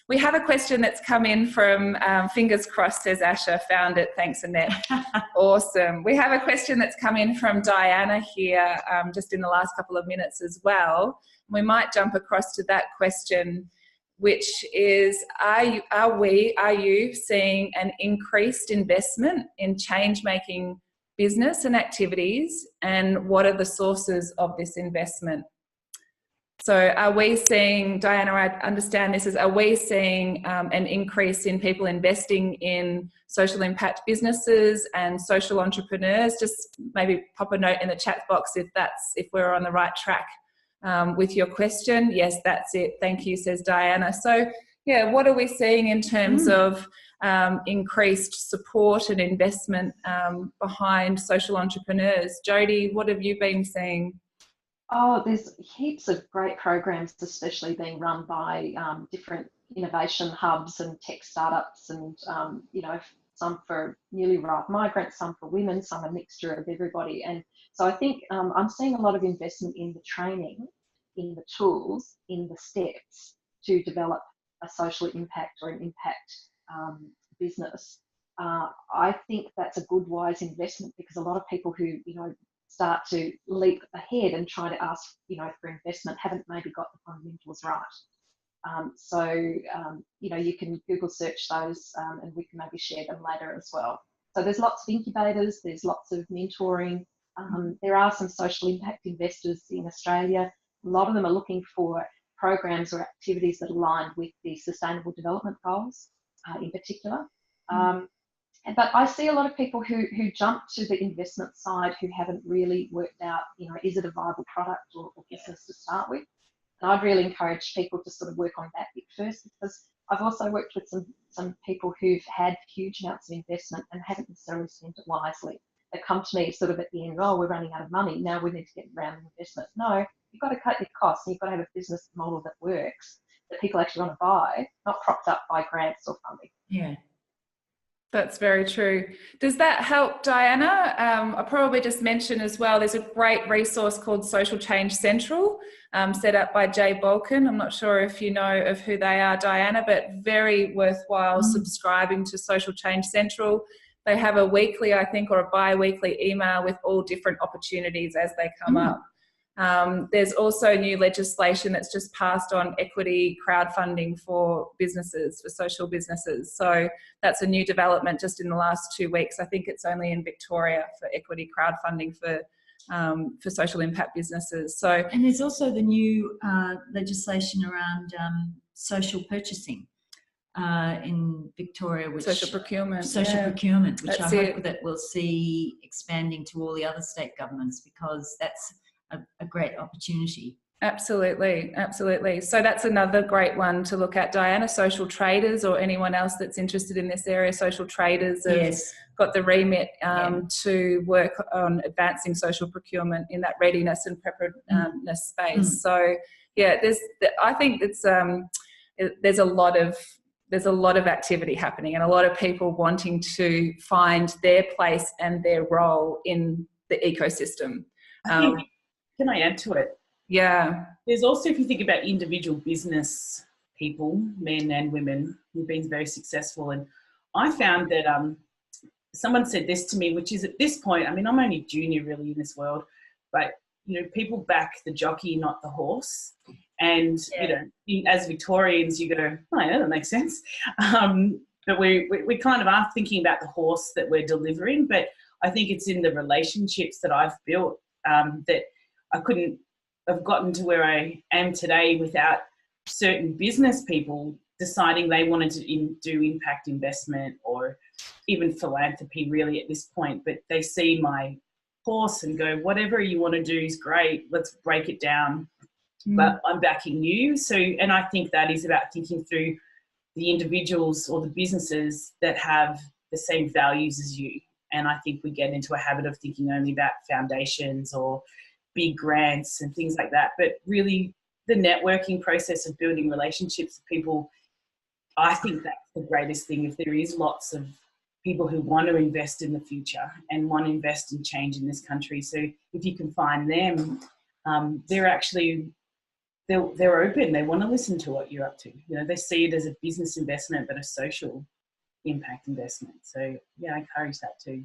We have a question that's come in from, fingers crossed, says Asha, found it. Thanks, Annette. Awesome. We have a question that's come in from Diana here, just in the last couple of minutes as well. We might jump across to that question, which is, are you seeing an increased investment in change-making business and activities, and what are the sources of this investment? So are we seeing, Diana, I understand this is, are we seeing an increase in people investing in social impact businesses and social entrepreneurs? Just maybe pop a note in the chat box if we're on the right track with your question. Yes, that's it. Thank you, says Diana. So yeah, what are we seeing in terms of increased support and investment behind social entrepreneurs? Jodie, what have you been seeing? Oh, there's heaps of great programs, especially being run by different innovation hubs and tech startups, and you know, some for newly arrived migrants, some for women, some a mixture of everybody. And so I think I'm seeing a lot of investment in the training, in the tools, in the steps to develop a social impact or an impact business. I think that's a good, wise investment, because a lot of people who, you know, start to leap ahead and try to ask, you know, for investment haven't maybe got the fundamentals right. You know, you can Google search those and we can maybe share them later as well. So there's lots of incubators, there's lots of mentoring. There are some social impact investors in Australia. A lot of them are looking for programs or activities that align with the Sustainable Development Goals in particular. But I see a lot of people who jump to the investment side who haven't really worked out, you know, is it a viable product or business to start with? And I'd really encourage people to sort of work on that bit first, because I've also worked with some people who've had huge amounts of investment and haven't necessarily spent it wisely. They come to me sort of at the end, oh, we're running out of money, now we need to get around investment. No, you've got to cut your costs, and you've got to have a business model that works, that people actually want to buy, not propped up by grants or funding. Yeah. That's very true. Does that help, Diana? I'll probably just mention as well, there's a great resource called Social Change Central, set up by Jay Balkin. I'm not sure if you know of who they are, Diana, but very worthwhile subscribing to Social Change Central. They have a weekly, I think, or a bi-weekly email with all different opportunities as they come up. There's also new legislation that's just passed on equity crowdfunding for businesses, for social businesses. So that's a new development just in the last 2 weeks. I think it's only in Victoria for equity crowdfunding for social impact businesses. So, and there's also the new legislation around social purchasing in Victoria, which social procurement, which I hope that we'll see expanding to all the other state governments, because that's a great opportunity. Absolutely, absolutely. So that's another great one to look at, Diana. Social traders, or anyone else that's interested in this area, social traders have got the remit to work on advancing social procurement in that readiness and preparedness space. So yeah, I think it's there's a lot of activity happening, and a lot of people wanting to find their place and their role in the ecosystem. Can I add to it? Yeah. There's also, if you think about individual business people, men and women, who've been very successful. And I found that someone said this to me, which is, at this point, I mean, I'm only junior really in this world, but, you know, people back the jockey, not the horse. And, you know, as Victorians, you go, oh, yeah, that makes sense. But we kind of are thinking about the horse that we're delivering. But I think it's in the relationships that I've built that I couldn't have gotten to where I am today without certain business people deciding they wanted to do impact investment or even philanthropy really at this point. But they see my course and go, whatever you want to do is great, let's break it down. But I'm backing you. So, and I think that is about thinking through the individuals or the businesses that have the same values as you. And I think we get into a habit of thinking only about foundations or big grants and things like that. But really the networking process of building relationships with people, I think that's the greatest thing. If there is lots of people who want to invest in the future and want to invest in change in this country. So if you can find them, they're they're open. They want to listen to what you're up to. You know, they see it as a business investment, but a social impact investment. So yeah, I encourage that too.